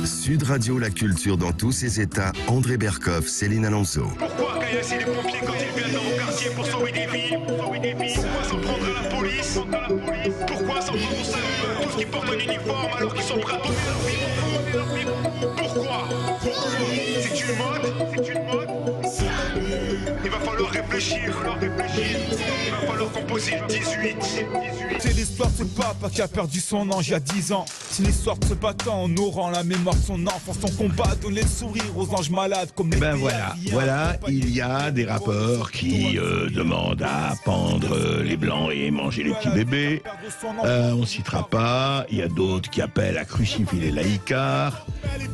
Sud Radio, la culture dans tous ses états. André Berkoff, Céline Alonso. Pourquoi caillasser les pompiers quand ils viennent dans mon quartier pour sauver des vies? Pourquoi s'en prendre à la police? Pourquoi s'en prendre au salut tous qui portent un uniforme alors qu'ils sont prêts à donner leur vie? Pourquoi? C'est une mode? Il va falloir réfléchir. Il va falloir composer le 18. C'est l'histoire de ce papa qui a perdu son ange il y a 10 ans. C'est l'histoire de ce battant en honorant la mémoire de son enfant. Son combat donner le sourire aux anges malades comme les voilà, il y a des rappeurs qui demandent à pendre les blancs et manger les petits bébés. On citera pas. Il y a d'autres qui appellent à crucifier les laïcards.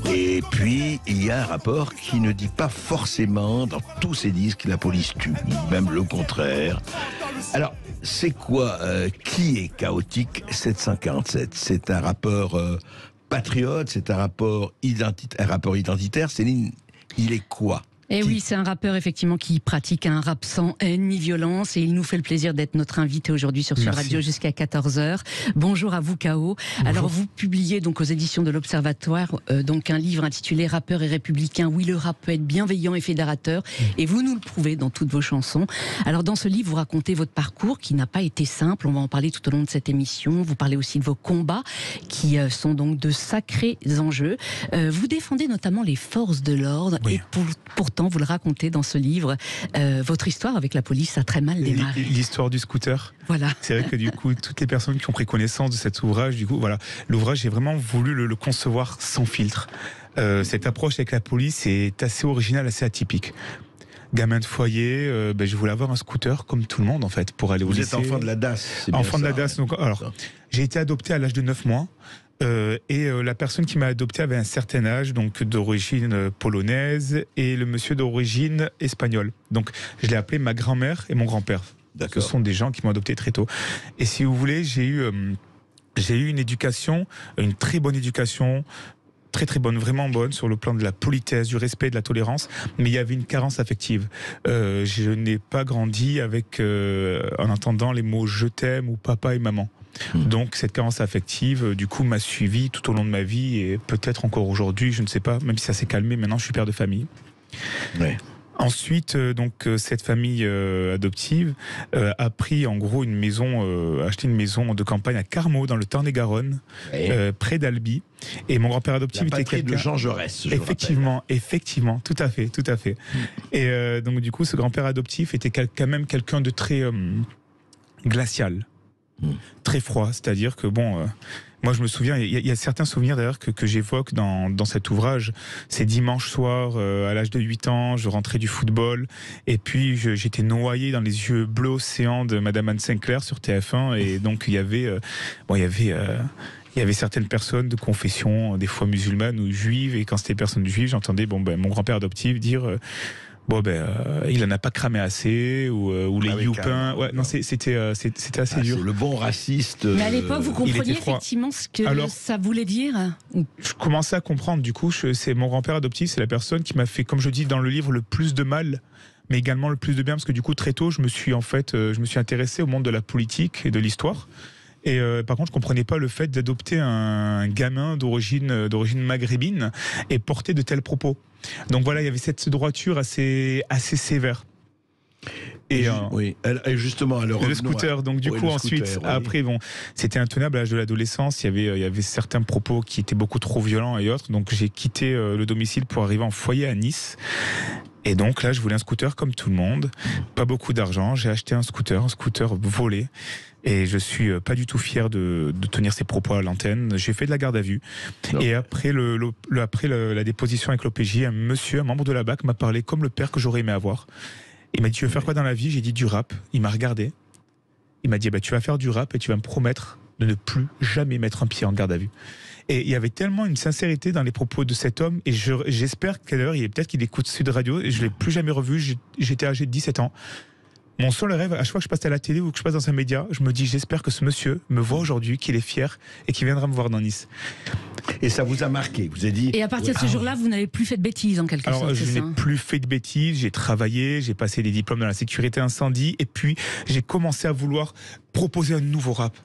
Et puis, il y a un rappeur qui ne dit pas forcément dans tous ses disques que la police tue, même le contraire. Alors, c'est quoi qui est Chaotique 747? C'est un rappeur patriote, c'est un rappeur identitaire. Céline, il est quoi? Et oui, c'est un rappeur effectivement qui pratique un rap sans haine ni violence et il nous fait le plaisir d'être notre invité aujourd'hui sur Sud Radio jusqu'à 14h. Bonjour à vous K.O. Alors vous publiez donc aux éditions de l'Observatoire donc un livre intitulé Rappeur et républicain. Oui, le rap peut être bienveillant et fédérateur et vous nous le prouvez dans toutes vos chansons. Alors dans ce livre, vous racontez votre parcours qui n'a pas été simple, on va en parler tout au long de cette émission. Vous parlez aussi de vos combats qui sont donc de sacrés enjeux. Vous défendez notamment les forces de l'ordre et pourtant vous le racontez dans ce livre, votre histoire avec la police a très mal démarré. L'histoire du scooter. Voilà. C'est vrai que du coup, toutes les personnes qui ont pris connaissance de cet ouvrage, du coup, voilà, l'ouvrage, j'ai vraiment voulu le concevoir sans filtre. Cette approche avec la police est assez originale, assez atypique. Gamin de foyer, je voulais avoir un scooter comme tout le monde en fait pour aller au lycée. Vous êtes enfant de la DAS. Enfant de la DAS. Donc, alors, j'ai été adopté à l'âge de 9 mois. La personne qui m'a adopté avait un certain âge, donc d'origine polonaise, et le monsieur d'origine espagnole. Donc je l'ai appelé ma grand-mère et mon grand-père. Ce sont des gens qui m'ont adopté très tôt. Et si vous voulez, j'ai eu une éducation, une très bonne éducation, très très bonne, vraiment bonne sur le plan de la politesse, du respect, de la tolérance, mais il y avait une carence affective. Je n'ai pas grandi avec en entendant les mots je t'aime ou papa et maman. Donc cette carence affective, du coup, m'a suivi tout au long de ma vie et peut-être encore aujourd'hui, je ne sais pas, même si ça s'est calmé, maintenant je suis père de famille. Ouais. Ensuite, cette famille adoptive a pris en gros acheté une maison de campagne à Carmaux, dans le Tarn-et-Garonne, près d'Albi. Et mon grand-père adoptif était quelqu'un de Jean Jaurès. Effectivement, tout à fait. Et donc du coup, ce grand-père adoptif était quand même quelqu'un de très glacial. Très froid, c'est-à-dire que moi je me souviens, il y a certains souvenirs d'ailleurs que j'évoque dans cet ouvrage. C'est dimanche soir, à l'âge de 8 ans, je rentrais du football et puis j'étais noyé dans les yeux bleus océans de Madame Anne Sinclair sur TF1 et donc il y avait certaines personnes de confession, des fois musulmanes ou juives, et quand c'était personnes juives, j'entendais mon grand-père adoptif dire il en a pas cramé assez, ou les youpins. Ouais, non, c'était assez dur. Le bon raciste. Mais à l'époque, vous compreniez effectivement ce que ça voulait dire? Je commençais à comprendre. Du coup, c'est mon grand-père adoptif, c'est la personne qui m'a fait, comme je dis dans le livre, le plus de mal, mais également le plus de bien, parce que du coup, très tôt, je me suis intéressé au monde de la politique et de l'histoire. Et par contre, je comprenais pas le fait d'adopter un gamin d'origine maghrébine et porter de tels propos. Donc voilà, il y avait cette droiture assez sévère. Et justement, alors le scooter. Donc du coup, ensuite, après, c'était intenable à l'âge de l'adolescence. Il y avait certains propos qui étaient beaucoup trop violents et autres. Donc j'ai quitté le domicile pour arriver en foyer à Nice. Et donc là, je voulais un scooter comme tout le monde. Pas beaucoup d'argent. J'ai acheté un scooter volé. Et je suis pas du tout fier de tenir ces propos à l'antenne. J'ai fait de la garde à vue. Non. Et après la déposition avec l'OPJ, un membre de la BAC, m'a parlé comme le père que j'aurais aimé avoir. Il m'a dit, tu veux faire quoi dans la vie? J'ai dit du rap. Il m'a regardé. Il m'a dit, tu vas faire du rap et tu vas me promettre de ne plus jamais mettre un pied en garde à vue. Et il y avait tellement une sincérité dans les propos de cet homme, et j'espère qu'à peut-être qu'il écoute Sud Radio, et je l'ai plus jamais revu. J'étais âgé de 17 ans. Mon seul rêve, à chaque fois que je passe à la télé ou que je passe dans un média, je me dis, j'espère que ce monsieur me voit aujourd'hui, qu'il est fier et qu'il viendra me voir dans Nice. Et ça vous a marqué, vous avez dit... Et à partir de ce jour-là, vous n'avez plus fait de bêtises en quelque sorte. Alors, je n'ai plus fait de bêtises, j'ai travaillé, j'ai passé des diplômes dans la sécurité incendie, et puis j'ai commencé à vouloir proposer un nouveau rap.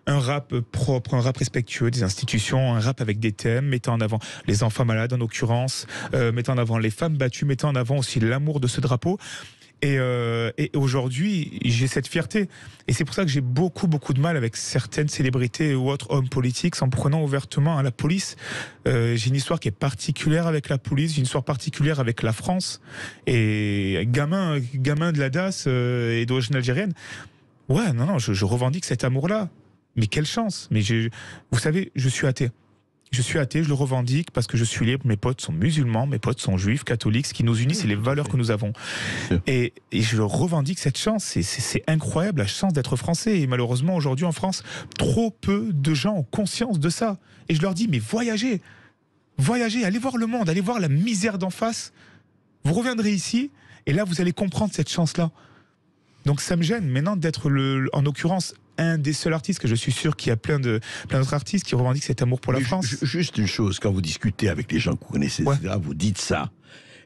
un rap propre, un rap respectueux des institutions, un rap avec des thèmes, mettant en avant les enfants malades en l'occurrence, mettant en avant les femmes battues, mettant en avant aussi l'amour de ce drapeau. Et aujourd'hui, j'ai cette fierté. Et c'est pour ça que j'ai beaucoup de mal avec certaines célébrités ou autres hommes politiques s'en prenant ouvertement à la police. J'ai une histoire qui est particulière avec la police, j'ai une histoire particulière avec la France. Et gamin de la DAS et d'origine algérienne, ouais, non, je revendique cet amour-là. Mais quelle chance. Mais vous savez, je suis athée. Je suis athée, je le revendique parce que je suis libre. Mes potes sont musulmans, mes potes sont juifs, catholiques. Ce qui nous unit, c'est les valeurs que nous avons. Et je revendique cette chance. C'est incroyable, la chance d'être français. Et malheureusement, aujourd'hui en France, trop peu de gens ont conscience de ça. Et je leur dis, mais voyagez, allez voir le monde, allez voir la misère d'en face. Vous reviendrez ici, et là, vous allez comprendre cette chance-là. Donc ça me gêne maintenant d'être, en l'occurrence, un des seuls artistes, que je suis sûr qu'il y a plein d'autres artistes qui revendiquent cet amour pour la France. Juste une chose, quand vous discutez avec les gens que vous connaissez, etc., vous dites ça.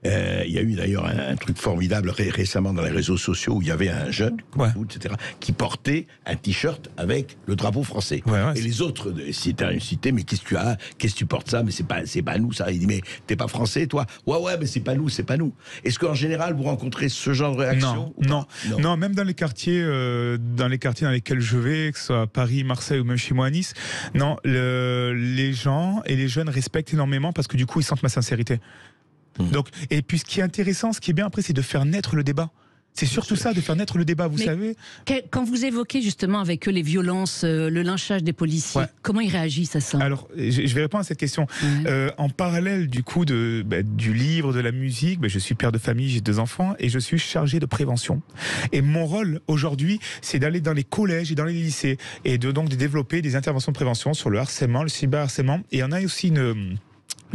Il y a eu d'ailleurs un truc formidable récemment dans les réseaux sociaux où il y avait un jeune, etc., qui portait un t-shirt avec le drapeau français. Et les autres citaient, mais qu'est-ce que tu portes ça? Mais c'est pas nous ça. Il dit, mais t'es pas français toi? Ouais, mais c'est pas nous. Est-ce qu'en général vous rencontrez ce genre de réaction? Non, même dans les quartiers dans lesquels je vais, que ce soit à Paris, Marseille ou même chez moi à Nice, non, les gens et les jeunes respectent énormément parce que du coup ils sentent ma sincérité. Donc, et puis ce qui est intéressant, ce qui est bien après, c'est de faire naître le débat. C'est surtout ça, de faire naître le débat, vous savez. Quand vous évoquez justement avec eux les violences, le lynchage des policiers, comment ils réagissent à ça? Alors, je vais répondre à cette question. En parallèle du coup du livre, de la musique, je suis père de famille, j'ai 2 enfants et je suis chargé de prévention. Et mon rôle aujourd'hui, c'est d'aller dans les collèges et dans les lycées et donc de développer des interventions de prévention sur le harcèlement, le cyberharcèlement. Et on a aussi une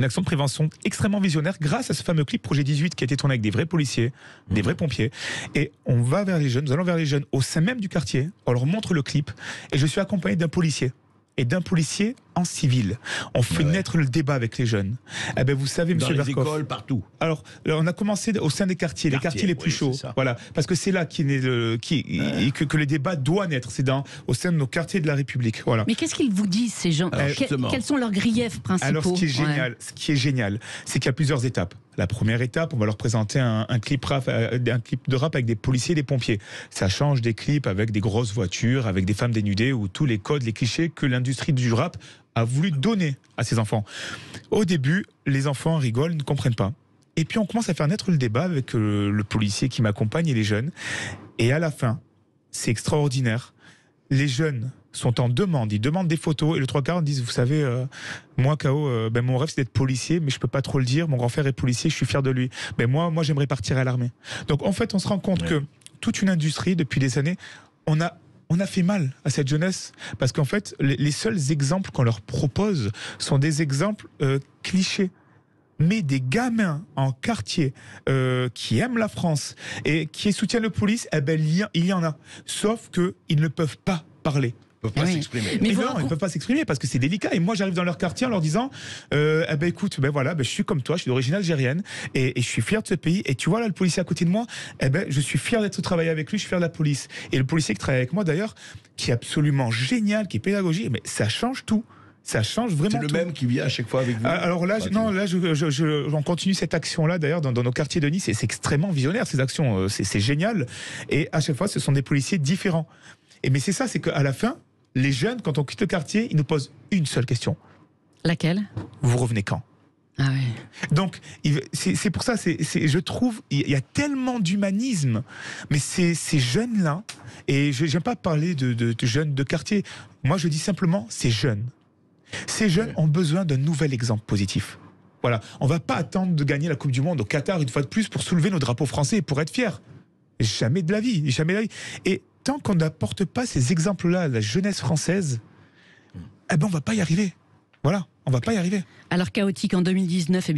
action de prévention extrêmement visionnaire grâce à ce fameux clip Projet 18 qui a été tourné avec des vrais policiers, des vrais pompiers. Et on va vers les jeunes, nous allons vers les jeunes au sein même du quartier, on leur montre le clip et je suis accompagné d'un policier. Et d'un policier en civil. On fait naître le débat avec les jeunes. Eh ben, vous savez, monsieur Berkoff. Dans les écoles, partout. Alors, on a commencé au sein des quartiers, les quartiers les plus chauds. Voilà. Parce que c'est là que le débat doit naître. C'est au sein de nos quartiers de la République. Voilà. Mais qu'est-ce qu'ils vous disent, ces gens? Quels sont leurs griefs principaux? Alors, ce qui est génial, c'est qu'il y a plusieurs étapes. La première étape, on va leur présenter un clip de rap avec des policiers et des pompiers. Ça change des clips avec des grosses voitures, avec des femmes dénudées, ou tous les codes, les clichés que l'industrie du rap a voulu donner à ses enfants. Au début, les enfants rigolent, ne comprennent pas. Et puis on commence à faire naître le débat avec le policier qui m'accompagne et les jeunes. Et à la fin, c'est extraordinaire. Les jeunes sont en demande, ils demandent des photos et le 3/4 disent, vous savez, moi K.O., mon rêve c'est d'être policier, mais je peux pas trop le dire, mon grand frère est policier, je suis fier de lui. Moi j'aimerais partir à l'armée. Donc en fait on se rend compte que toute une industrie depuis des années, on a fait mal à cette jeunesse parce qu'en fait les seuls exemples qu'on leur propose sont des exemples clichés. Mais des gamins en quartier qui aiment la France et qui soutiennent la police, il y en a. Sauf qu'ils ne peuvent pas parler. Ils ne peuvent pas s'exprimer. Mais non, ils ne peuvent pas s'exprimer parce que c'est délicat. Et moi, j'arrive dans leur quartier en leur disant écoute, je suis comme toi, je suis d'origine algérienne et je suis fier de ce pays. Et tu vois là, le policier à côté de moi, je suis fier d'être travaillé avec lui, je suis fier de la police. Et le policier qui travaille avec moi d'ailleurs, qui est absolument génial, qui est pédagogique, mais ça change tout. Ça change vraiment. C'est le même qui vient à chaque fois avec vous? Alors là, on continue cette action-là d'ailleurs dans nos quartiers de Nice. Et c'est extrêmement visionnaire ces actions, c'est génial. Et à chaque fois, ce sont des policiers différents. Mais c'est ça, c'est qu'à la fin, les jeunes, quand on quitte le quartier, ils nous posent une seule question. Laquelle? Vous revenez quand? Ah oui. Donc, c'est pour ça, je trouve, il y a tellement d'humanisme. Mais ces jeunes-là, et je n'aime pas parler de jeunes de quartier, moi je dis simplement, ces jeunes. Ces jeunes ont besoin d'un nouvel exemple positif. Voilà, on ne va pas attendre de gagner la Coupe du Monde au Qatar une fois de plus pour soulever nos drapeaux français et pour être fiers. Jamais de la vie, jamais de la vie. Et tant qu'on n'apporte pas ces exemples-là à la jeunesse française, on ne va pas y arriver. Voilà, on ne va pas y arriver. Alors Chaotique, en 2019,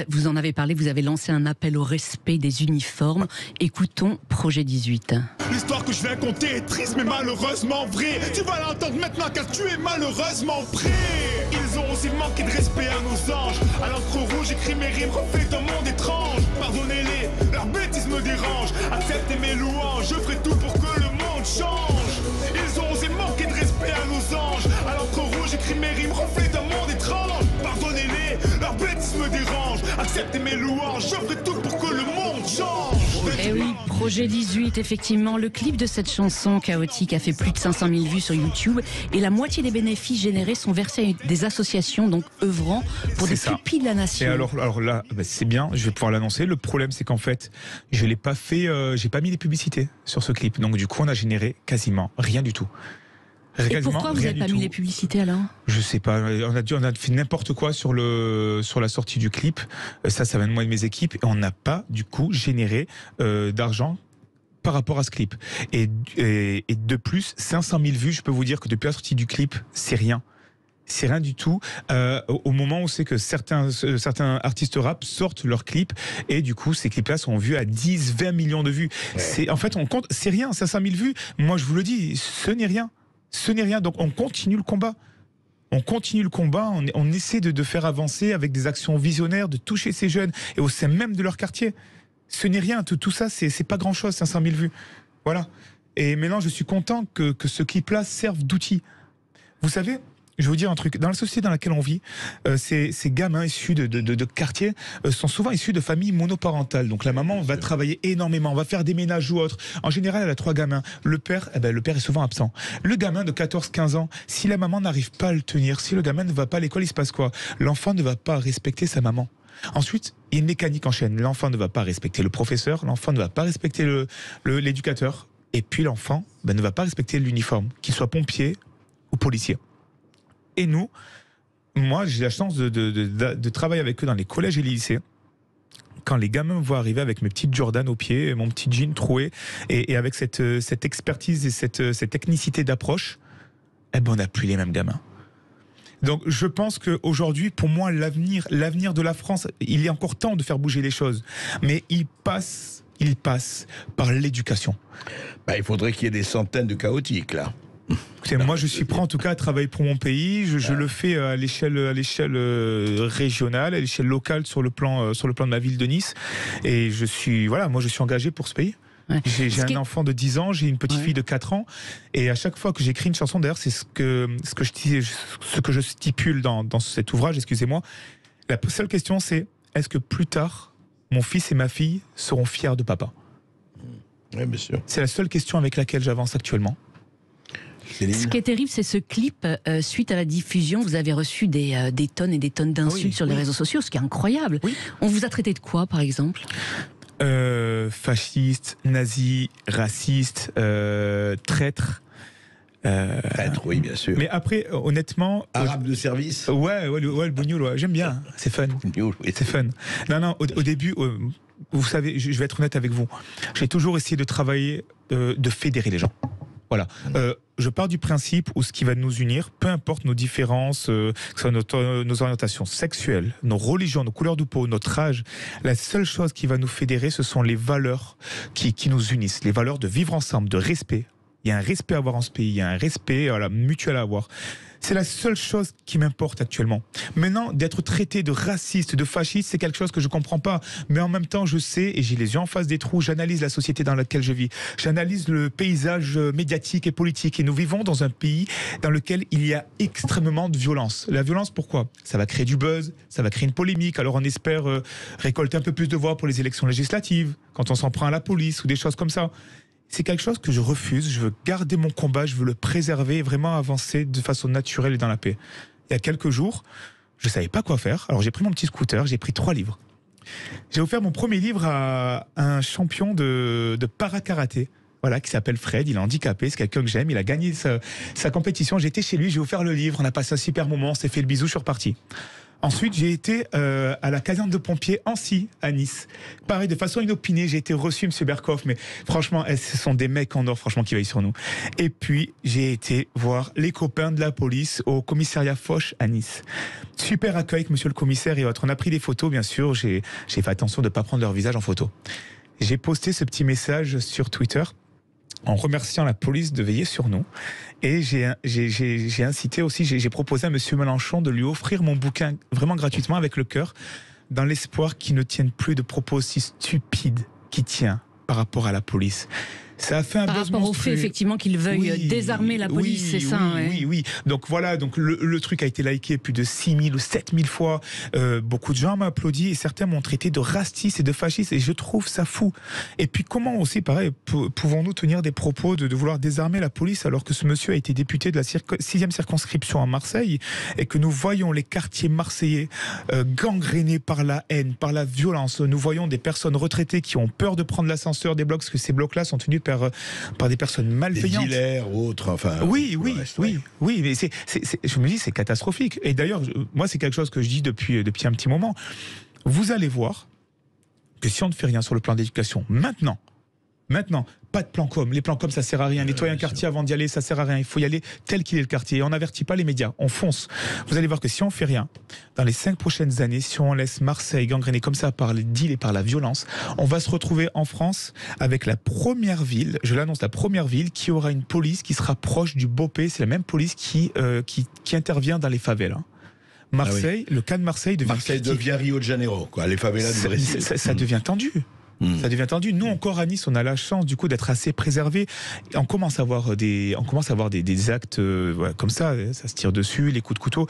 vous en avez parlé, vous avez lancé un appel au respect des uniformes. Écoutons Projet 18. L'histoire que je vais raconter est triste mais malheureusement vraie. Tu vas l'entendre maintenant car tu es malheureusement prêt. Ils ont aussi manqué de respect à nos anges. À l'encre rouge, j'écris mes rimes, reflète un monde étrange. Pardonnez-les, leur bêtise me dérange. Acceptez mes louanges, je ferai tout pour que le monde change. Ils ont aussi manqué de respect paix à nos anges. À l'encre rouge, j'écris mes rimes, reflet d'un monde étrange. Pardonnez-les, leur bêtise me dérange. Acceptez mes louanges, je ferai tout pour que le monde change. Eh oui, Projet 18, effectivement, le clip de cette chanson chaotique a fait plus de 500 000 vues sur YouTube et la moitié des bénéfices générés sont versés à des associations donc œuvrant pour des pupilles de la nation. Et alors là, c'est bien, je vais pouvoir l'annoncer. Le problème, c'est qu'en fait, je l'ai pas fait, j'ai pas mis les publicités sur ce clip. Donc du coup, on a généré quasiment rien du tout. Et pourquoi vous n'avez pas mis les publicités alors ? Je sais pas, on a fait n'importe quoi sur la sortie du clip. Ça vient de moi et de mes équipes et on n'a pas du coup généré d'argent par rapport à ce clip. Et de plus, 500 000 vues, je peux vous dire que depuis la sortie du clip, c'est rien. C'est rien du tout. Au moment où c'est que certains artistes rap sortent leurs clips et du coup ces clips-là sont vus à 10-20 millions de vues. Ouais. En fait, on compte, c'est rien, 500 000 vues. Moi, je vous le dis, ce n'est rien. Ce n'est rien, donc on continue le combat. On continue le combat, on essaie de faire avancer avec des actions visionnaires, de toucher ces jeunes et au sein même de leur quartier. Ce n'est rien, tout ça, c'est pas grand-chose, 500 000 vues. Voilà. Et maintenant, je suis content que ce clip-là serve d'outil. Vous savez, je vais vous dire un truc. Dans la société dans laquelle on vit, ces gamins issus de quartiers sont souvent issus de familles monoparentales. Donc la maman va travailler énormément, va faire des ménages ou autres. En général, elle a 3 gamins. Le père est souvent absent. Le gamin de 14-15 ans, si la maman n'arrive pas à le tenir, si le gamin ne va pas à l'école, il se passe quoi ? L'enfant ne va pas respecter sa maman. Ensuite, il y a une mécanique en chaîne. L'enfant ne va pas respecter le professeur, l'enfant ne va pas respecter l'éducateur. Et puis l'enfant ne va pas respecter l'uniforme, qu'il soit pompier ou policier. Et nous, moi, j'ai la chance de travailler avec eux dans les collèges et les lycées. Quand les gamins me voient arriver avec mes petites Jordan aux pieds, mon petit jean troué, et avec cette expertise et cette technicité d'approche, on n'a plus les mêmes gamins. Donc je pense qu'aujourd'hui, pour moi, l'avenir de la France, il est encore temps de faire bouger les choses. Mais il passe par l'éducation. Il faudrait qu'il y ait des centaines de chaotiques, là. Écoutez, moi je suis prêt en tout cas à travailler pour mon pays, je le fais à l'échelle régionale, à l'échelle locale sur le plan de ma ville de Nice et je suis engagé pour ce pays. Ouais. J'ai un enfant de 10 ans, j'ai une petite fille de 4 ans et à chaque fois que j'écris une chanson, d'ailleurs c'est ce que je stipule dans cet ouvrage, excusez-moi, la seule question c'est est-ce que plus tard mon fils et ma fille seront fiers de papa ? Oui, bien sûr. C'est la seule question avec laquelle j'avance actuellement. Ce qui est terrible, c'est ce clip. Suite à la diffusion, vous avez reçu des tonnes et des tonnes d'insultes sur les réseaux sociaux, ce qui est incroyable. Oui. On vous a traité de quoi, par exemple ? Fasciste, nazi, raciste, traître. Traître, oui, bien sûr. Mais après, honnêtement... Arabe de service. Ouais, le bougnoul, ouais, j'aime bien. C'est fun. C'est fun. Non, au début... vous savez, je vais être honnête avec vous. J'ai toujours essayé de travailler, de fédérer les gens. Voilà. Je pars du principe où ce qui va nous unir, peu importe nos différences, que ce soit nos orientations sexuelles, nos religions, nos couleurs de peau, notre âge, la seule chose qui va nous fédérer, ce sont les valeurs qui nous unissent. Les valeurs de vivre ensemble, de respect. Il y a un respect à avoir en ce pays, il y a un respect mutuel à avoir. C'est la seule chose qui m'importe actuellement. Maintenant, d'être traité de raciste, de fasciste, c'est quelque chose que je comprends pas. Mais en même temps, je sais, et j'ai les yeux en face des trous, j'analyse la société dans laquelle je vis. J'analyse le paysage médiatique et politique. Et nous vivons dans un pays dans lequel il y a extrêmement de violence. La violence, pourquoi ? Ça va créer du buzz, ça va créer une polémique. Alors on espère récolter un peu plus de voix pour les élections législatives, quand on s'en prend à la police ou des choses comme ça. C'est quelque chose que je refuse, je veux garder mon combat, je veux le préserver et vraiment avancer de façon naturelle et dans la paix. Il y a quelques jours, je ne savais pas quoi faire, alors j'ai pris mon petit scooter, j'ai pris 3 livres. J'ai offert mon premier livre à un champion de para-karaté, voilà, qui s'appelle Fred, il est handicapé, c'est quelqu'un que j'aime, il a gagné sa compétition, j'étais chez lui, j'ai offert le livre, on a passé un super moment, on s'est fait le bisou, je suis reparti. Ensuite, j'ai été à la caserne de pompiers Ancy, à Nice. Pareil, de façon inopinée, j'ai été reçu, M. Berkoff, mais franchement, ce sont des mecs en or, franchement, qui veillent sur nous. Et puis, j'ai été voir les copains de la police au commissariat Foch à Nice. Super accueil avec monsieur le commissaire et autres. On a pris des photos, bien sûr. J'ai fait attention de ne pas prendre leur visage en photo. J'ai posté ce petit message sur Twitter en remerciant la police de veiller sur nous. Et j'ai incité aussi, j'ai proposé à M. Mélenchon de lui offrir mon bouquin vraiment gratuitement avec le cœur, dans l'espoir qu'il ne tienne plus de propos aussi stupides qu'il tient par rapport à la police. Ça a fait un par buzz rapport au monstrueux. fait effectivement qu'ils veuillent désarmer la police, oui, c'est ça. Oui. Donc voilà, donc le truc a été liké plus de 6000 ou 7000 fois. Beaucoup de gens m'ont applaudi et certains m'ont traité de raciste et de fasciste et je trouve ça fou. Et puis comment aussi, pareil, pouvons-nous tenir des propos de vouloir désarmer la police alors que ce monsieur a été député de la 6e circonscription à Marseille et que nous voyons les quartiers marseillais gangrénés par la haine, par la violence. Nous voyons des personnes retraitées qui ont peur de prendre l'ascenseur des blocs parce que ces blocs-là sont tenus par des personnes malveillantes. Des dealers ou autres, enfin. Oui, mais je me dis c'est catastrophique. Et d'ailleurs, moi c'est quelque chose que je dis depuis un petit moment. Vous allez voir que si on ne fait rien sur le plan d'éducation, maintenant, pas de plan com. Les plans com, ça sert à rien. Nettoyer un quartier avant d'y aller, ça sert à rien. Il faut y aller tel qu'il est le quartier. Et on n'avertit pas les médias, on fonce. Vous allez voir que si on fait rien, dans les 5 prochaines années, si on laisse Marseille gangréner comme ça par les deals et par la violence, on va se retrouver en France avec la première ville, je l'annonce, la première ville qui aura une police qui sera proche du BOPE. C'est la même police qui intervient dans les favelas. Marseille, le cas de Marseille devient Rio de Janeiro, quoi. Les favelas du Brésil. Ça devient tendu. Ça devient tendu. Nous, encore à Nice, on a la chance du coup d'être assez préservés. On commence à avoir des actes comme ça se tire dessus, les coups de couteau.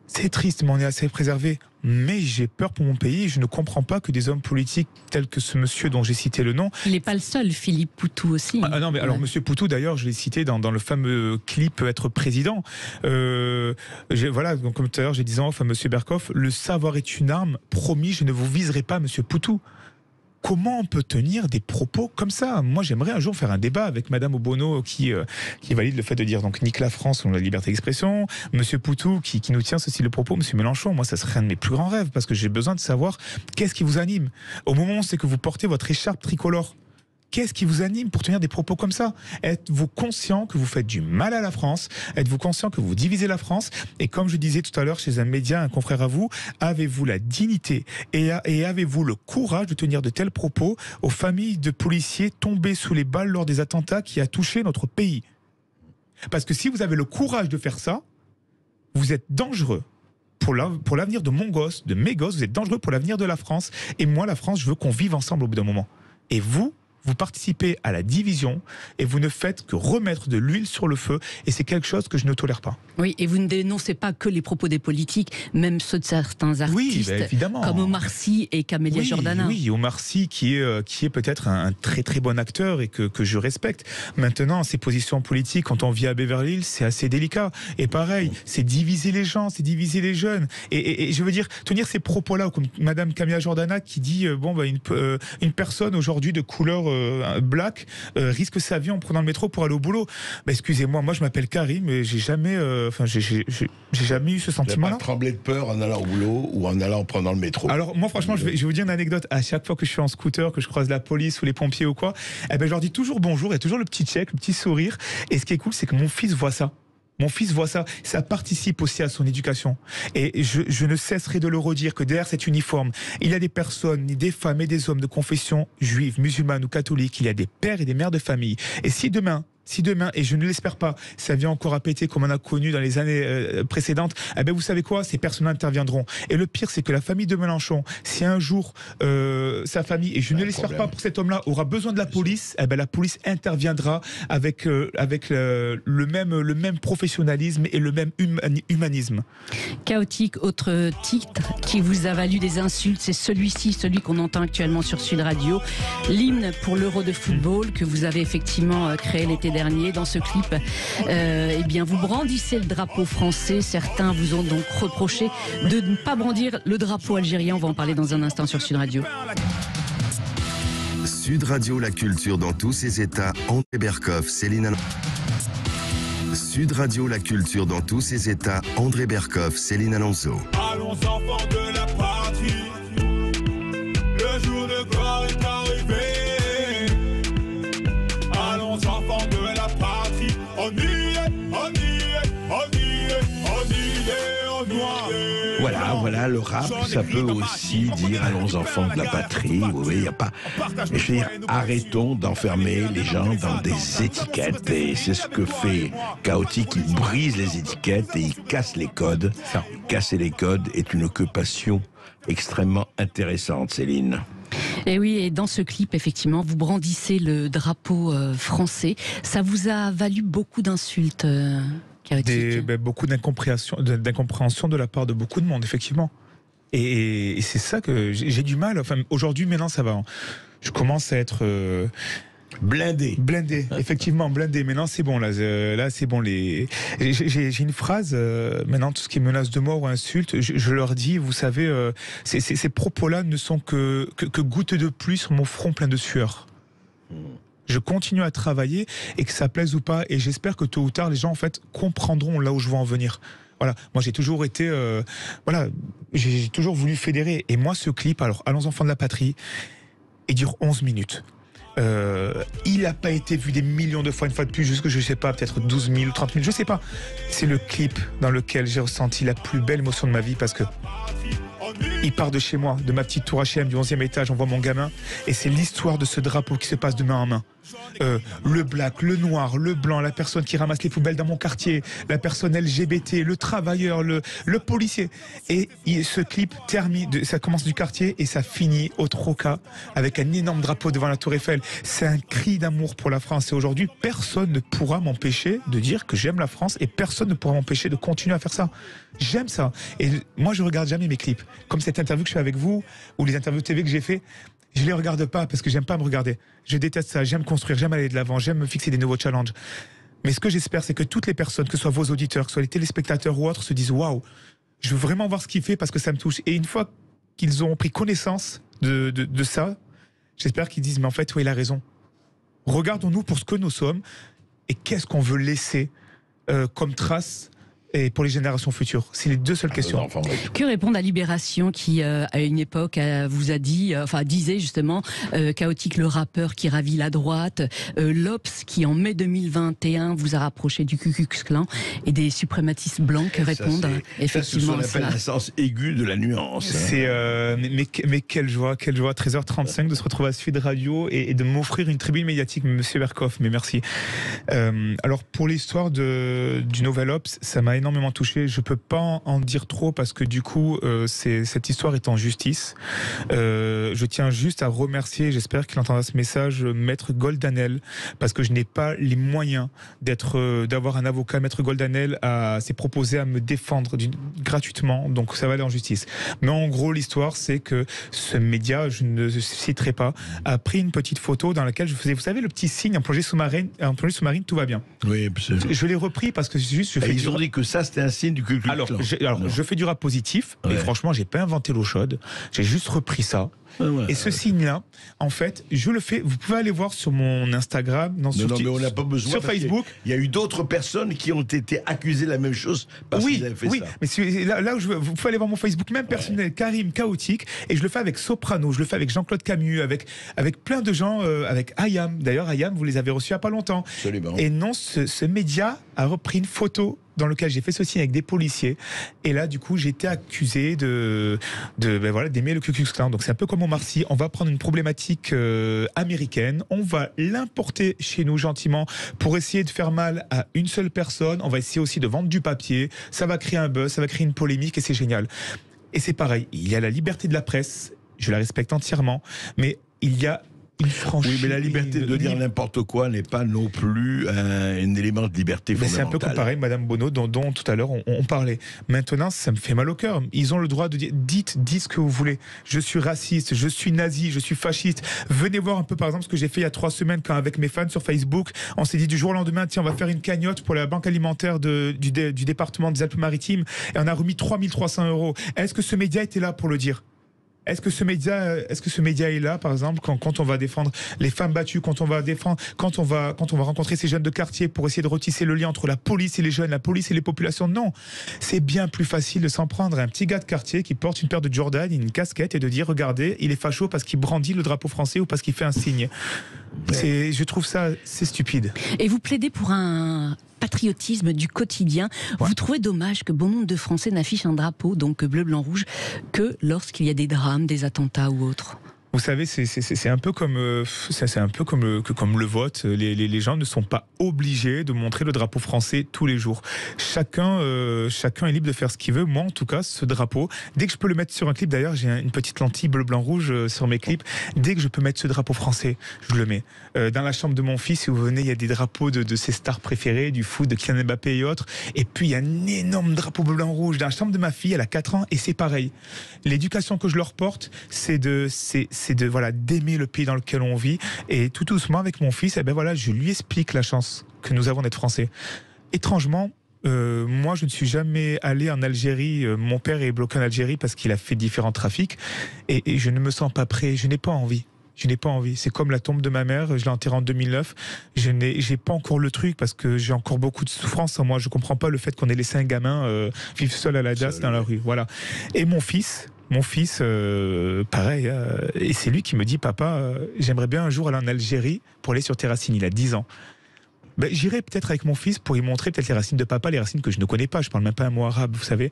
C'est triste, mais on est assez préservés. Mais j'ai peur pour mon pays. Je ne comprends pas que des hommes politiques tels que ce monsieur dont j'ai cité le nom. Il n'est pas le seul, Philippe Poutou aussi. Ah non, mais alors monsieur Poutou, d'ailleurs, je l'ai cité dans le fameux clip Être président. Voilà, donc comme tout à l'heure, j'ai dit en off à monsieur Berkoff, le savoir est une arme. Promis, je ne vous viserai pas, monsieur Poutou. Comment on peut tenir des propos comme ça? Moi, j'aimerais un jour faire un débat avec Madame Obono qui valide le fait de dire donc nique la France ou la liberté d'expression, Monsieur Poutou qui nous tient ceci le propos, Monsieur Mélenchon. Moi, ça serait un de mes plus grands rêves parce que j'ai besoin de savoir qu'est-ce qui vous anime. Au moment où on sait que vous portez votre écharpe tricolore, qu'est-ce qui vous anime pour tenir des propos comme ça? Êtes-vous conscient que vous faites du mal à la France? Êtes-vous conscient que vous divisez la France? Et comme je disais tout à l'heure chez un média, un confrère à vous, avez-vous la dignité et avez-vous le courage de tenir de tels propos aux familles de policiers tombés sous les balles lors des attentats qui a touché notre pays? Parce que si vous avez le courage de faire ça, vous êtes dangereux. Pour l'avenir de mon gosse, de mes gosses, vous êtes dangereux pour l'avenir de la France. Et moi, la France, je veux qu'on vive ensemble au bout d'un moment. Et vous participez à la division et vous ne faites que remettre de l'huile sur le feu et c'est quelque chose que je ne tolère pas. Oui, et vous ne dénoncez pas que les propos des politiques, même ceux de certains artistes, comme Omar Sy et Camélia Jordana. Oui, Omar Sy qui est peut-être un très très bon acteur et que je respecte. Maintenant, ses positions politiques, quand on vit à Beverly Hills, c'est assez délicat. Et pareil, c'est diviser les gens, c'est diviser les jeunes. Et je veux dire, tenir ces propos-là, comme Madame Camélia Jordana qui dit une personne aujourd'hui de couleur black risque sa vie en prenant le métro pour aller au boulot. Excusez-moi, moi je m'appelle Karim et j'ai jamais eu ce sentiment-là. Pas tremblé de peur en allant au boulot ou en allant prendre le métro? Alors moi franchement, je vais vous dire une anecdote. À chaque fois que je suis en scooter, que je croise la police ou les pompiers ou quoi, je leur dis toujours bonjour, il y a toujours le petit check, le petit sourire. Et ce qui est cool, c'est que mon fils voit ça. Mon fils voit ça, ça participe aussi à son éducation. Et je ne cesserai de le redire que derrière cet uniforme, il y a des personnes, des femmes et des hommes de confession juive, musulmane ou catholique, il y a des pères et des mères de famille. Et si demain, et je ne l'espère pas, ça vient encore à péter comme on a connu dans les années précédentes, vous savez quoi, ces personnes interviendront. Et le pire, c'est que la famille de Mélenchon, si un jour sa famille, et je ne l'espère pas pour cet homme-là, aura besoin de la police, la police interviendra avec le même professionnalisme et le même humanisme. Chaotique, autre titre qui vous a valu des insultes, c'est celui qu'on entend actuellement sur Sud Radio, l'hymne pour l'Euro de football que vous avez effectivement créé l'été dernier. Dans ce clip, vous brandissez le drapeau français. Certains vous ont donc reproché de ne pas brandir le drapeau algérien. On va en parler dans un instant sur Sud Radio. Sud Radio, la culture dans tous ses états. André Berkoff, Céline Alonso. Sud Radio, la culture dans tous ses états. André Berkoff, Céline Alonso. Allons enfants de la patrie, le jour de gloire est arrivé. Allons enfants de la patrie, on y est, on y est, on y est, on y est, on y est. Voilà, le rap, ça peut aussi dire allons enfants de la patrie. Oui, il n'y a pas. Mais je veux dire, arrêtons d'enfermer les gens dans des étiquettes. Et c'est ce que fait Chaotique. Il brise les étiquettes et il casse les codes. Casser les codes est une occupation extrêmement intéressante, Céline. Et oui, et dans ce clip, effectivement, vous brandissez le drapeau français. Ça vous a valu beaucoup d'insultes beaucoup d'incompréhension de la part de beaucoup de monde, effectivement. Et c'est ça que j'ai du mal. Enfin, aujourd'hui, maintenant, ça va. Je commence à être... Blindé, effectivement, blindé. Maintenant, c'est bon, là c'est bon. J'ai une phrase, maintenant, tout ce qui est menace de mort ou insulte, je leur dis, vous savez, ces propos-là ne sont que gouttes de pluie sur mon front plein de sueur. Je continue à travailler, et que ça plaise ou pas, et j'espère que tôt ou tard, les gens, en fait, comprendront là où je veux en venir. Voilà, moi j'ai toujours été, j'ai toujours voulu fédérer. Et moi, ce clip, alors, Allons enfants de la patrie, il dure 11 minutes. Il n'a pas été vu des millions de fois, une fois de plus, jusque, je sais pas, peut-être 12 000 ou 30 000, je sais pas. C'est le clip dans lequel j'ai ressenti la plus belle émotion de ma vie, parce que il part de chez moi, de ma petite tour HM du 11e étage, on voit mon gamin, et c'est l'histoire de ce drapeau qui se passe de main en main. Le black, le noir, le blanc, la personne qui ramasse les poubelles dans mon quartier, la personne LGBT, le travailleur, le policier. Et ce clip termine, ça commence du quartier et ça finit au Troca avec un énorme drapeau devant la Tour Eiffel. C'est un cri d'amour pour la France. Et aujourd'hui, personne ne pourra m'empêcher de dire que j'aime la France, et personne ne pourra m'empêcher de continuer à faire ça. J'aime ça. Et moi, je regarde jamais mes clips. Comme cette interview que je fais avec vous, ou les interviews TV que j'ai fait, je les regarde pas parce que j'aime pas me regarder. Je déteste ça, j'aime construire, j'aime aller de l'avant, j'aime me fixer des nouveaux challenges. Mais ce que j'espère, c'est que toutes les personnes, que ce soit vos auditeurs, que ce soit les téléspectateurs ou autres, se disent waouh, je veux vraiment voir ce qu'il fait parce que ça me touche. Et une fois qu'ils auront pris connaissance de ça, j'espère qu'ils disent mais en fait, oui, il a raison. Regardons-nous pour ce que nous sommes et qu'est-ce qu'on veut laisser comme trace. Et pour les générations futures, c'est les deux seules questions. Que répondre à Libération qui, à une époque, vous a dit, disait justement, Chaotique le rappeur qui ravit la droite, l'Obs qui en mai 2021 vous a rapproché du Ku Klux Klan et des suprématistes blancs. Que répondre effectivement à ça? C'est ce qu'on appelle un sens aigu de la nuance. C'est mais quelle joie, 13h35 de se retrouver à Sud Radio et de m'offrir une tribune médiatique, Monsieur Berkoff, mais merci. Alors pour l'histoire du Nouvel Obs, ça m'a énormément touché. Je peux pas en dire trop parce que du coup, cette histoire est en justice. Je tiens juste à remercier, j'espère qu'il entendra ce message, Maître Goldanel, parce que je n'ai pas les moyens d'avoir un avocat. Maître Goldanel s'est proposé à me défendre gratuitement, donc ça va aller en justice. Mais en gros, l'histoire, c'est que ce média, je ne citerai pas, a pris une petite photo dans laquelle je faisais, vous savez, le petit signe en plongée sous-marine, tout va bien. Oui, absolument. Je l'ai repris parce que juste, ils ont dit que ça, c'était un signe du Ku Klux Klan. Alors, je fais du rap positif, mais franchement, j'ai pas inventé l'eau chaude. J'ai juste repris ça. Et ce signe-là, en fait, je le fais. Vous pouvez aller voir sur mon Instagram, mais on n'a pas besoin. Sur Facebook. Il y a eu d'autres personnes qui ont été accusées de la même chose parce qu'ils avaient fait ça. Mais là où vous pouvez aller voir mon Facebook, même personnel, Karim Chaotique, et je le fais avec Soprano, je le fais avec Jean-Claude Camus, avec plein de gens, avec Ayam. D'ailleurs, Ayam, vous les avez reçus il n'y a pas longtemps. Absolument. Et non, ce média a repris une photo dans lequel j'ai fait ce signe avec des policiers, et là du coup j'ai été accusé d'aimer le Ku Klux Klan. Donc c'est un peu comme Omar Sy, on va prendre une problématique américaine, on va l'importer chez nous gentiment pour essayer de faire mal à une seule personne, on va essayer aussi de vendre du papier, ça va créer un buzz, ça va créer une polémique, et c'est génial. Et c'est pareil, il y a la liberté de la presse, je la respecte entièrement, mais il y a oui, mais la liberté de dire n'importe quoi n'est pas non plus un élément de liberté fondamentale. C'est un peu comme pareil, Madame Bonneau, dont tout à l'heure on parlait. Maintenant, ça me fait mal au cœur. Ils ont le droit de dire, dites ce que vous voulez. Je suis raciste, je suis nazi, je suis fasciste. Venez voir un peu, par exemple, ce que j'ai fait il y a 3 semaines quand, avec mes fans sur Facebook, on s'est dit du jour au lendemain, tiens, on va faire une cagnotte pour la banque alimentaire du département des Alpes-Maritimes, et on a remis 3 300 €. Est-ce que ce média était là pour le dire ? Est-ce que ce média est là, par exemple, quand on va défendre les femmes battues, quand on va rencontrer ces jeunes de quartier pour essayer de retisser le lien entre la police et les jeunes, la police et les populations? Non, c'est bien plus facile de s'en prendre à un petit gars de quartier qui porte une paire de Jordan, une casquette, et de dire regardez, il est facho parce qu'il brandit le drapeau français ou parce qu'il fait un signe. Je trouve ça, c'est stupide. Et vous plaidez pour un patriotisme du quotidien. Ouais. Vous trouvez dommage que bon nombre de Français n'affichent un drapeau, donc bleu, blanc, rouge, que lorsqu'il y a des drames, des attentats ou autres? Vous savez, c'est un peu comme comme le vote. Les gens ne sont pas obligés de montrer le drapeau français tous les jours. Chacun est libre de faire ce qu'il veut. Moi, en tout cas, ce drapeau, dès que je peux le mettre sur un clip, d'ailleurs, j'ai une petite lentille bleu, blanc, rouge sur mes clips. Dès que je peux mettre ce drapeau français, je le mets. Dans la chambre de mon fils, si vous venez, il y a des drapeaux de ses stars préférées, du foot, de Kylian Mbappé et autres. Et puis, il y a un énorme drapeau bleu, blanc, rouge dans la chambre de ma fille. Elle a 4 ans et c'est pareil. L'éducation que je leur porte, c'est d'aimer le pays dans lequel on vit. Et tout doucement, avec mon fils, je lui explique la chance que nous avons d'être français. Étrangement, moi, je ne suis jamais allé en Algérie. Mon père est bloqué en Algérie parce qu'il a fait différents trafics. Et je ne me sens pas prêt. Je n'ai pas envie. C'est comme la tombe de ma mère. Je l'ai enterrée en 2009. J'ai pas encore le truc parce que j'ai encore beaucoup de souffrance en moi. Je comprends pas le fait qu'on ait laissé un gamin vivre seul à la DAS dans la rue. Voilà. Et mon fils, pareil, et c'est lui qui me dit, papa, j'aimerais bien un jour aller en Algérie pour aller sur tes racines. Il a 10 ans. J'irai peut-être avec mon fils pour lui montrer peut-être les racines de papa, les racines que je ne connais pas. Je parle même pas un mot arabe, vous savez.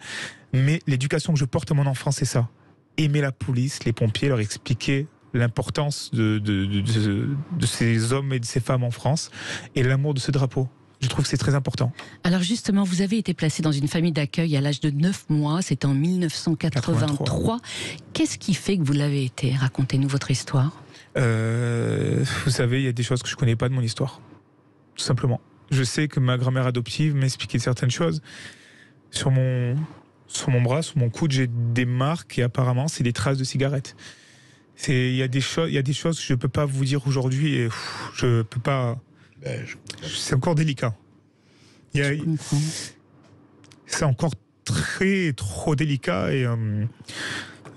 Mais l'éducation que je porte à mon enfant, c'est ça. Aimer la police, les pompiers, leur expliquer l'importance de ces hommes et de ces femmes en France et l'amour de ce drapeau. Je trouve que c'est très important. Alors justement, vous avez été placé dans une famille d'accueil à l'âge de 9 mois, c'était en 1983. Qu'est-ce qui fait que vous l'avez été? Racontez-nous votre histoire. Vous savez, il y a des choses que je ne connais pas de mon histoire. Tout simplement. Je sais que ma grand-mère adoptive m'expliquait certaines choses. Sur mon bras, sur mon coude, j'ai des marques et apparemment, c'est des traces de cigarettes. Il y a des choses que je ne peux pas vous dire aujourd'hui et je peux pas... C'est encore délicat. C'est encore trop délicat et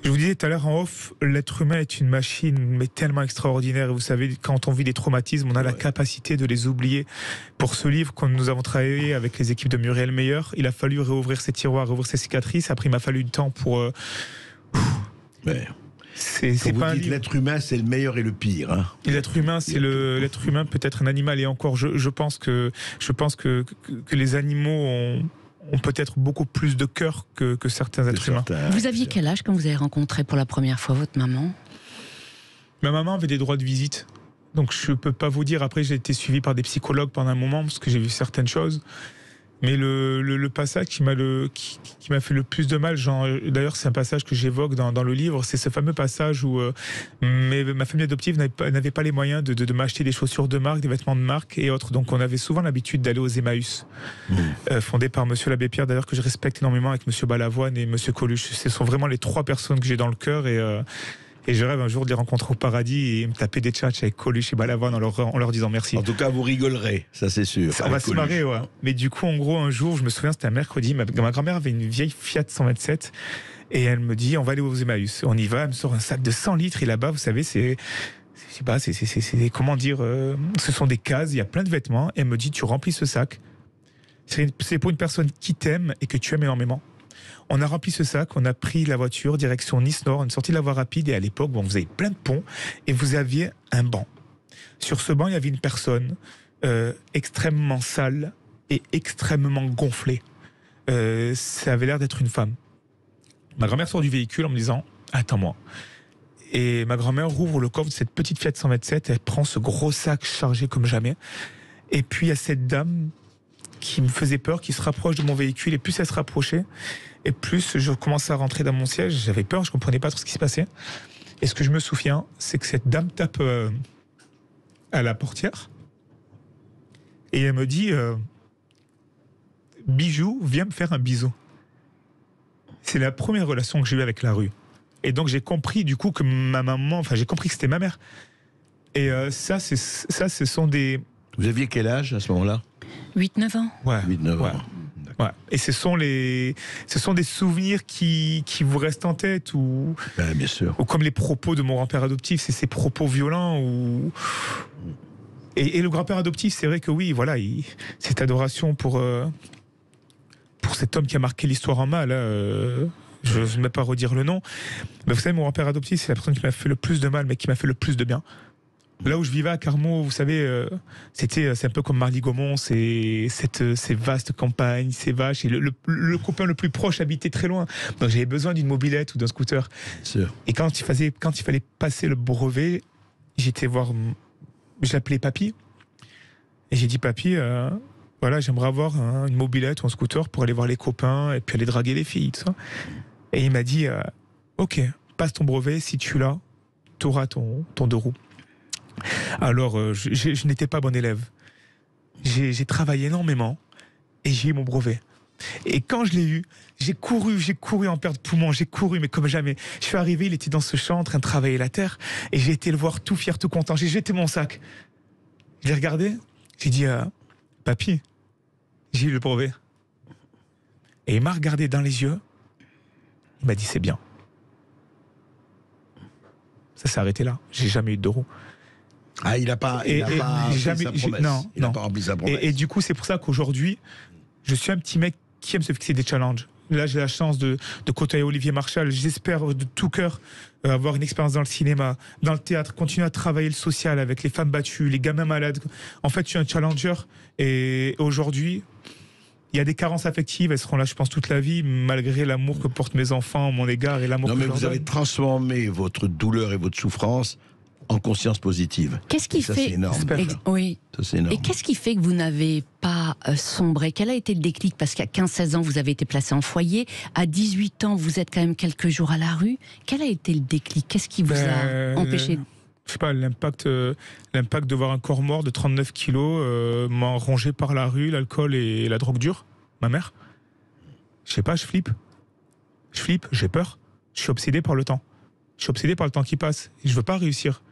je vous disais tout à l'heure en off, l'être humain est une machine mais tellement extraordinaire. Et vous savez, quand on vit des traumatismes, on a la capacité de les oublier. Pour ce livre que nous avons travaillé avec les équipes de Muriel Meyer, il a fallu réouvrir ses tiroirs, réouvrir ses cicatrices. Après, il m'a fallu du temps pour... C'est pas l'être humain, c'est le meilleur et le pire. Hein. L'être humain, l'être humain peut être un animal et encore, je pense que les animaux ont peut-être beaucoup plus de cœur que certains êtres humains. Vous aviez quel âge quand vous avez rencontré pour la première fois votre maman? Ma maman avait des droits de visite, donc je peux pas vous dire. Après, j'ai été suivi par des psychologues pendant un moment parce que j'ai vu certaines choses. Mais le passage qui m'a fait le plus de mal, d'ailleurs c'est un passage que j'évoque dans le livre, c'est ce fameux passage où ma famille adoptive n'avait pas les moyens de m'acheter des chaussures de marque, des vêtements de marque et autres. Donc on avait souvent l'habitude d'aller aux Emmaüs, fondés par Monsieur l'abbé Pierre, d'ailleurs que je respecte énormément, avec Monsieur Balavoine et Monsieur Coluche. Ce sont vraiment les 3 personnes que j'ai dans le cœur et je rêve un jour de les rencontrer au paradis et me taper des tchatchs avec Coluche et Balavoine en leur disant merci. En tout cas, vous rigolerez, ça c'est sûr. On va se marrer, ouais. Mais du coup, en gros, un jour, je me souviens, c'était un mercredi, ma grand-mère avait une vieille Fiat 127 et elle me dit, on va aller aux Emmaüs. On y va, elle me sort un sac de 100 litres et là-bas, vous savez, c'est comment dire, ce sont des cases, il y a plein de vêtements. Et elle me dit, tu remplis ce sac. C'est pour une personne qui t'aime et que tu aimes énormément. On a rempli ce sac, on a pris la voiture direction Nice-Nord, on est sorti de la voie rapide et à l'époque, vous avez plein de ponts et vous aviez un banc. Sur ce banc, il y avait une personne extrêmement sale et extrêmement gonflée. Ça avait l'air d'être une femme. Ma grand-mère sort du véhicule en me disant « Attends-moi ». Et ma grand-mère rouvre le coffre de cette petite Fiat 127, elle prend ce gros sac chargé comme jamais. Et puis il y a cette dame qui me faisait peur, qui se rapproche de mon véhicule, et plus elle se rapprochait, et plus je commençais à rentrer dans mon siège. J'avais peur, je comprenais pas trop ce qui se passait. Et ce que je me souviens, c'est que cette dame tape à la portière, et elle me dit Bijou, viens me faire un bisou. C'est la première relation que j'ai eue avec la rue. Et donc j'ai compris du coup que ma maman, j'ai compris que c'était ma mère. Et ce sont des... Vous aviez quel âge à ce moment-là? 8-9 ans. Ouais. 8-9 ans. Ouais. Et ce sont des souvenirs qui vous restent en tête ou bien sûr. Ou comme les propos de mon grand-père adoptif, c'est ces propos violents et le grand-père adoptif, c'est vrai que oui, voilà, cette adoration pour cet homme qui a marqué l'histoire en mal. Je ne vais même pas redire le nom, mais vous savez, mon grand-père adoptif, c'est la personne qui m'a fait le plus de mal, mais qui m'a fait le plus de bien. Là où je vivais à Carmaux, vous savez, c'est un peu comme Marly-Gaumont, ces vastes campagnes, ces vaches. Et le copain le plus proche habitait très loin. Donc j'avais besoin d'une mobilette ou d'un scooter. Et quand il fallait passer le brevet, j'étais voir, je l'appelais Papy. Et j'ai dit, Papy, voilà, j'aimerais avoir une mobilette ou un scooter pour aller voir les copains et puis aller draguer les filles, tout ça. Et il m'a dit, ok, passe ton brevet, si tu l'as, tu auras ton 2 roues. Alors, je n'étais pas bon élève. J'ai travaillé énormément et j'ai eu mon brevet. Et quand je l'ai eu, j'ai couru en perte de poumon, j'ai couru, mais comme jamais. Je suis arrivé, il était dans ce champ en train de travailler la terre et j'ai été le voir tout fier, tout content. J'ai jeté mon sac. Je l'ai regardé, j'ai dit, Papy, j'ai eu le brevet. Et il m'a regardé dans les yeux, il m'a dit, c'est bien. Ça s'est arrêté là. J'ai jamais eu de 2 roues. Ah, il n'a pas rempli sa promesse. Et du coup, c'est pour ça qu'aujourd'hui, je suis un petit mec qui aime se fixer des challenges. Là, j'ai la chance de côtoyer Olivier Marchal. J'espère de tout cœur avoir une expérience dans le cinéma, dans le théâtre, continuer à travailler le social avec les femmes battues, les gamins malades. En fait, je suis un challenger. Et aujourd'hui, il y a des carences affectives. Elles seront là, je pense, toute la vie, malgré l'amour que portent mes enfants à mon égard et l'amour que je leur donne. Non, mais vous avez transformé votre douleur et votre souffrance en conscience positive. Qu'est-ce qui fait... C'est énorme. Oui. Ça, c'est énorme. Et qu'est-ce qui fait que vous n'avez pas sombré? Quel a été le déclic? Parce qu'à 15-16 ans, vous avez été placé en foyer. À 18 ans, vous êtes quand même quelques jours à la rue. Quel a été le déclic? Qu'est-ce qui vous a empêché? Je sais pas, l'impact de voir un corps mort de 39 kilos m'a rongé par la rue, l'alcool et la drogue dure, ma mère. Je sais pas, je flippe, j'ai peur. Je suis obsédé par le temps. Je suis obsédé par le temps qui passe. Et je veux pas réussir.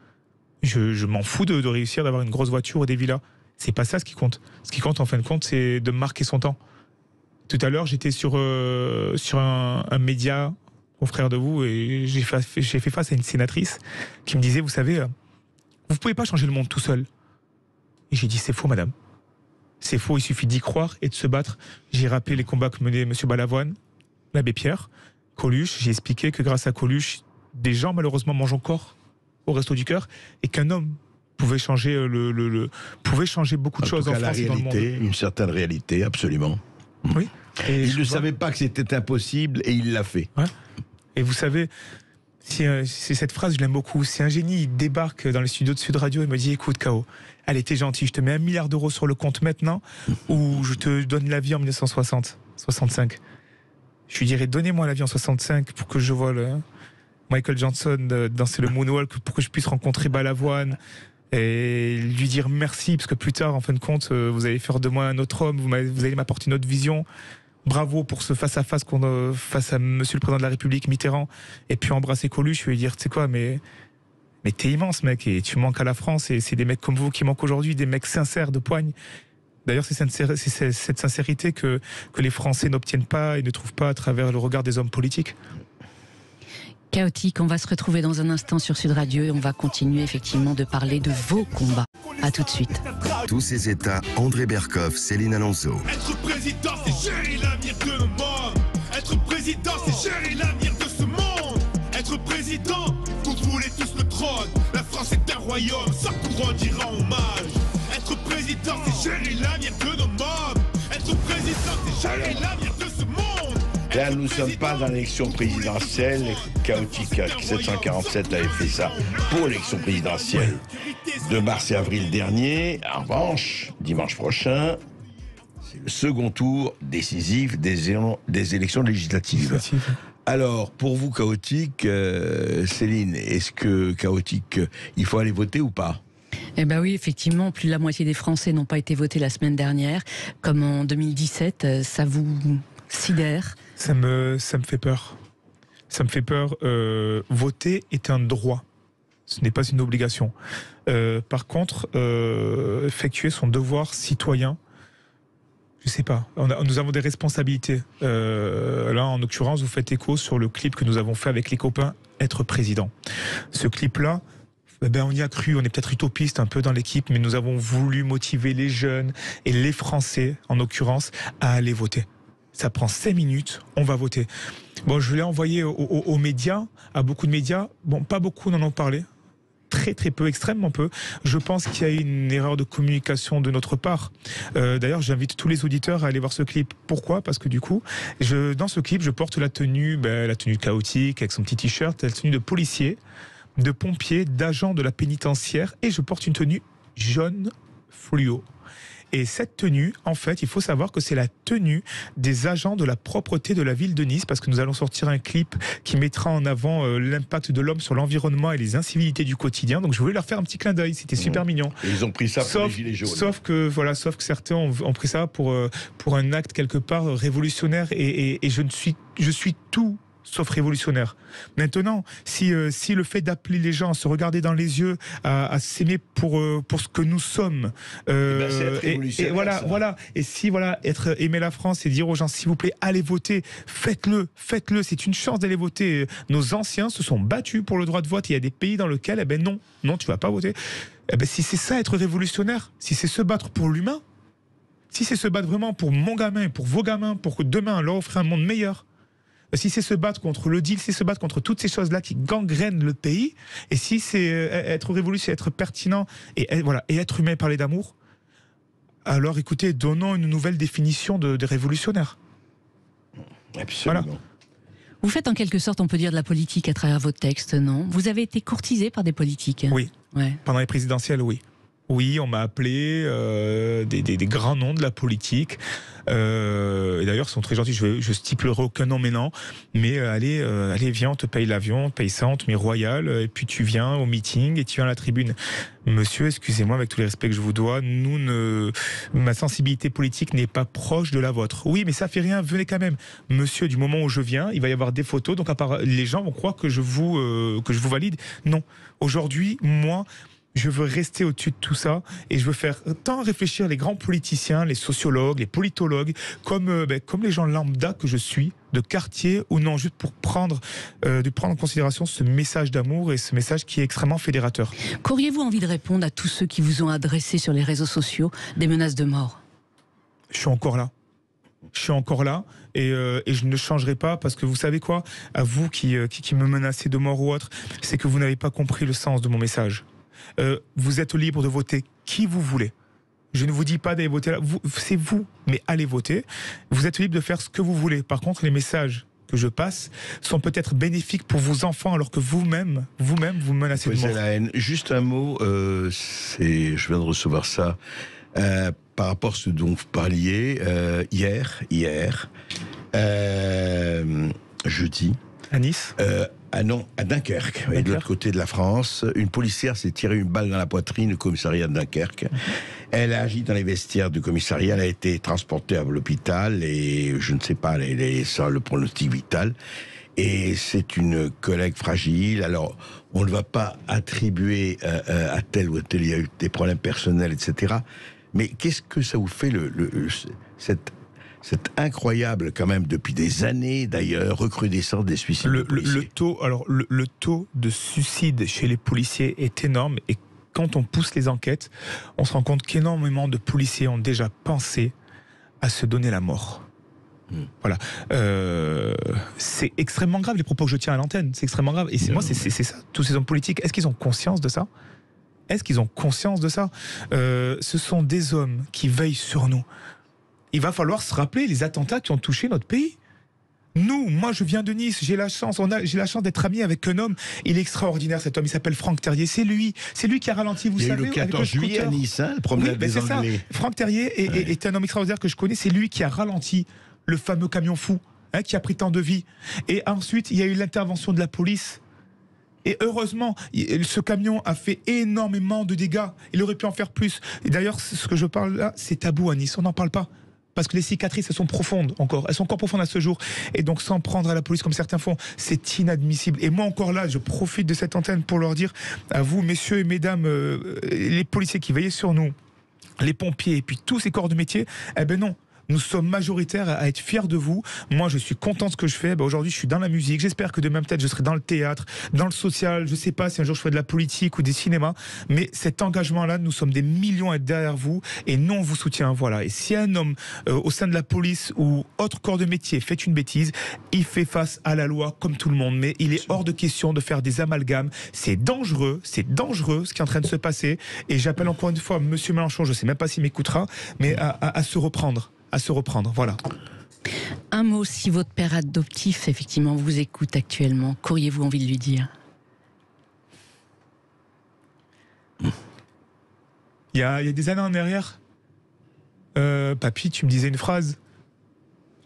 Je m'en fous de réussir, d'avoir une grosse voiture ou des villas. C'est pas ça ce qui compte. Ce qui compte, en fin de compte, c'est de marquer son temps. Tout à l'heure, j'étais sur un média, confrère de vous, et j'ai fait face à une sénatrice qui me disait, vous savez, vous pouvez pas changer le monde tout seul. Et j'ai dit, c'est faux, madame. C'est faux, il suffit d'y croire et de se battre. J'ai rappelé les combats que menait M. Balavoine, l'abbé Pierre, Coluche. J'ai expliqué que grâce à Coluche, des gens, malheureusement, mangent encore au Resto du Cœur, et qu'un homme pouvait changer pouvait changer beaucoup de choses en France et dans le monde. Une certaine réalité, absolument. Oui. Et il ne savait pas que c'était impossible et il l'a fait. Ouais. Et vous savez, c'est cette phrase, je l'aime beaucoup. Si un génie il débarque dans les studios de Sud Radio et me dit, écoute K.O., allez, t'es gentil, je te mets 1 milliard d'euros sur le compte maintenant, ou je te donne la vie en 1965. Je lui dirais, donnez-moi la vie en 65 pour que je vois Michael Johnson danser le moonwalk, pour que je puisse rencontrer Balavoine et lui dire merci, parce que plus tard, en fin de compte, vous allez faire de moi un autre homme, vous allez m'apporter une autre vision. Bravo pour ce face-à-face face à Monsieur le Président de la République, Mitterrand, et puis embrasser Coluche, je lui dire, tu sais quoi, mais t'es immense, mec, et tu manques à la France, et c'est des mecs comme vous qui manquent aujourd'hui, des mecs sincères, de poigne. D'ailleurs, c'est cette sincérité que les Français n'obtiennent pas et ne trouvent pas à travers le regard des hommes politiques. Chaotique, on va se retrouver dans un instant sur Sud Radio et on va continuer effectivement de parler de vos combats. À tout de suite. Tous ces États, André Berkoff, Céline Alonso. Être président, c'est gérer l'avenir de nos morts. Être président, c'est gérer l'avenir de ce monde. Être président, vous voulez tous le trône. La France est un royaume, sa couronne dira hommage. Être président, c'est gérer l'avenir de nos morts. Être président, c'est gérer l'avenir de ce monde. Là, nous ne sommes pas dans l'élection présidentielle. Chaotique 747 avait fait ça pour l'élection présidentielle de mars et avril dernier. En revanche, dimanche prochain, c'est le second tour décisif des élections législatives. Alors, pour vous, Chaotique, Céline, est-ce que Chaotique, il faut aller voter ou pas ? Eh ben oui, effectivement, plus de la moitié des Français n'ont pas été votés la semaine dernière. Comme en 2017, ça vous sidère ? Ça me fait peur. Ça me fait peur. Voter est un droit. Ce n'est pas une obligation. Par contre, effectuer son devoir citoyen, je sais pas. Nous avons des responsabilités. Là, en l'occurrence, vous faites écho sur le clip que nous avons fait avec les copains, Être président. Ce clip-là, on y a cru, on est peut-être utopiste un peu dans l'équipe, mais nous avons voulu motiver les jeunes et les Français, en l'occurrence, à aller voter. Ça prend 5 minutes, on va voter. Bon, je l'ai envoyé aux médias, à beaucoup de médias. Bon, pas beaucoup n'en ont parlé. très très peu, extrêmement peu. Je pense qu'il y a une erreur de communication de notre part. D'ailleurs, j'invite tous les auditeurs à aller voir ce clip. Pourquoi ? Parce que du coup, dans ce clip, je porte la tenue chaotique, avec son petit t-shirt, la tenue de policier, de pompier, d'agent de la pénitentiaire, et je porte une tenue jaune fluo. Et cette tenue, en fait, il faut savoir que c'est la tenue des agents de la propreté de la ville de Nice, parce que nous allons sortir un clip qui mettra en avant l'impact de l'homme sur l'environnement et les incivilités du quotidien. Donc je voulais leur faire un petit clin d'œil, c'était super mignon. Et ils ont pris ça pour les gilets jaunes. Sauf que certains ont pris ça pour un acte quelque part révolutionnaire, et je suis tout sauf révolutionnaire. Maintenant, si le fait d'appeler les gens à se regarder dans les yeux, à s'aimer pour ce que nous sommes, c'est être révolutionnaire, voilà. Et si aimer la France et dire aux gens, s'il vous plaît, allez voter, faites-le. C'est une chance d'aller voter. Nos anciens se sont battus pour le droit de vote. Il y a des pays dans lesquels, non, tu vas pas voter. Si c'est ça être révolutionnaire, si c'est se battre pour l'humain, si c'est se battre vraiment pour mon gamin et pour vos gamins, pour que demain leur offrir un monde meilleur. Si c'est se battre contre le deal, si c'est se battre contre toutes ces choses-là qui gangrènent le pays, et si c'est être révolutionnaire, être pertinent et être humain et parler d'amour, alors écoutez, donnons une nouvelle définition de révolutionnaire. Absolument. Voilà. Vous faites en quelque sorte, on peut dire, de la politique à travers vos textes, non ? Vous avez été courtisé par des politiques. Oui. Ouais. Pendant les présidentielles, oui. Oui, on m'a appelé des grands noms de la politique. Et d'ailleurs, ils sont très gentils. Je stipulerai aucun nom maintenant. Mais allez, viens, on te paye l'avion, on te paye ça, on te met royal. Et puis tu viens au meeting et tu viens à la tribune. Monsieur, excusez-moi, avec tous les respects que je vous dois, ma sensibilité politique n'est pas proche de la vôtre. Oui, mais ça fait rien, venez quand même. Monsieur, du moment où je viens, il va y avoir des photos. Donc les gens vont croire que je vous valide. Non. Aujourd'hui, moi, je veux rester au-dessus de tout ça et je veux faire tant réfléchir les grands politiciens, les sociologues, les politologues, comme les gens lambda que je suis, de quartier ou non, juste pour prendre en considération ce message d'amour et ce message qui est extrêmement fédérateur. Qu'auriez-vous envie de répondre à tous ceux qui vous ont adressé sur les réseaux sociaux des menaces de mort ? Je suis encore là. Et je ne changerai pas parce que vous savez quoi ? À vous qui me menacez de mort ou autre, c'est que vous n'avez pas compris le sens de mon message. Vous êtes libre de voter qui vous voulez. Je ne vous dis pas d'aller voter là. C'est vous, mais allez voter. Vous êtes libre de faire ce que vous voulez. Par contre, les messages que je passe sont peut-être bénéfiques pour vos enfants alors que vous-même, vous menacez de mort. La haine. Juste un mot, je viens de recevoir ça par rapport à ce dont vous parliez hier, jeudi. À Nice à Dunkerque, et de l'autre côté de la France, une policière s'est tiré une balle dans la poitrine au commissariat de Dunkerque. Elle a agi dans les vestiaires du commissariat, elle a été transportée à l'hôpital et je ne sais pas, elle est sans le pronostic vital. Et c'est une collègue fragile. Alors, on ne va pas attribuer à tel ou tel, il y a eu des problèmes personnels, etc. Mais qu'est-ce que ça vous fait cette incroyable, quand même, depuis des années d'ailleurs, recrudescence des suicides de policiers. Le taux de suicide chez les policiers est énorme et quand on pousse les enquêtes, on se rend compte qu'énormément de policiers ont déjà pensé à se donner la mort. Voilà. C'est extrêmement grave les propos que je tiens à l'antenne, c'est extrêmement grave. Et c'est ça, tous ces hommes politiques, est-ce qu'ils ont conscience de ça ? Ce sont des hommes qui veillent sur nous. Il va falloir se rappeler les attentats qui ont touché notre pays. Moi je viens de Nice, j'ai la chance d'être ami avec un homme, il est extraordinaire cet homme, il s'appelle Franck Terrier, c'est lui qui a ralenti, vous savez. Il y a eu le 14 juillet à Nice, le promenade des Anglais. Ça. Franck Terrier est un homme extraordinaire que je connais, c'est lui qui a ralenti le fameux camion fou, qui a pris tant de vies. Et ensuite, il y a eu l'intervention de la police. Et heureusement, ce camion a fait énormément de dégâts, il aurait pu en faire plus. Et d'ailleurs, ce que je parle là, c'est tabou à Nice, on n'en parle pas. Parce que les cicatrices, elles sont profondes encore. Elles sont encore profondes à ce jour. Et donc, s'en prendre à la police comme certains font, c'est inadmissible. Et moi, encore là, je profite de cette antenne pour leur dire à vous, messieurs et mesdames, les policiers qui veillaient sur nous, les pompiers et puis tous ces corps de métier, non. Nous sommes majoritaires à être fiers de vous. Moi, je suis content de ce que je fais. Aujourd'hui, je suis dans la musique. J'espère que demain, peut-être, je serai dans le théâtre, dans le social. Je sais pas si un jour je ferai de la politique ou des cinémas. Mais cet engagement-là, nous sommes des millions à être derrière vous et nous, on vous soutient. Voilà. Et si un homme au sein de la police ou autre corps de métier fait une bêtise, il fait face à la loi comme tout le monde. Mais il est hors de question de faire des amalgames. C'est dangereux ce qui est en train de se passer. Et j'appelle encore une fois Monsieur Mélenchon, je sais même pas s'il m'écoutera, mais à se reprendre. Voilà. Un mot, si votre père adoptif, effectivement, vous écoute actuellement, qu'auriez-vous envie de lui dire ? Il y a des années en arrière, papy, tu me disais une phrase.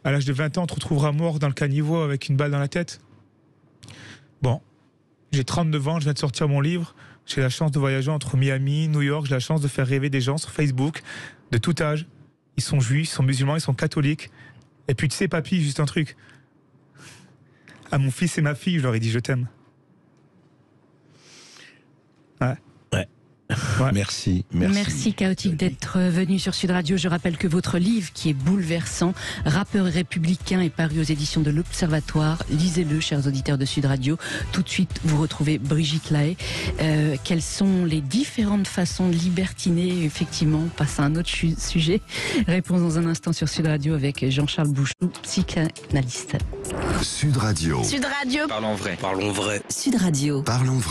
À l'âge de 20 ans, on te retrouvera mort dans le caniveau avec une balle dans la tête. Bon, j'ai 39 ans, je viens de sortir mon livre. J'ai la chance de voyager entre Miami, New York. J'ai la chance de faire rêver des gens sur Facebook de tout âge. Ils sont juifs, ils sont musulmans, ils sont catholiques. Et puis tu sais, papy, juste un truc. À mon fils et ma fille, je leur ai dit je t'aime. Ouais. Ouais. Merci. Merci Chaotique d'être venu sur Sud Radio. Je rappelle que votre livre, qui est bouleversant, Rappeur républicain, est paru aux éditions de l'Observatoire. Lisez-le, chers auditeurs de Sud Radio. Tout de suite, vous retrouvez Brigitte Lahaie. Quelles sont les différentes façons de libertiner ? Effectivement, on passe à un autre sujet. Réponse dans un instant sur Sud Radio avec Jean-Charles Bouchou, psychanalyste. Sud Radio. Sud Radio. Parlons vrai. Parlons vrai. Sud Radio. Parlons vrai.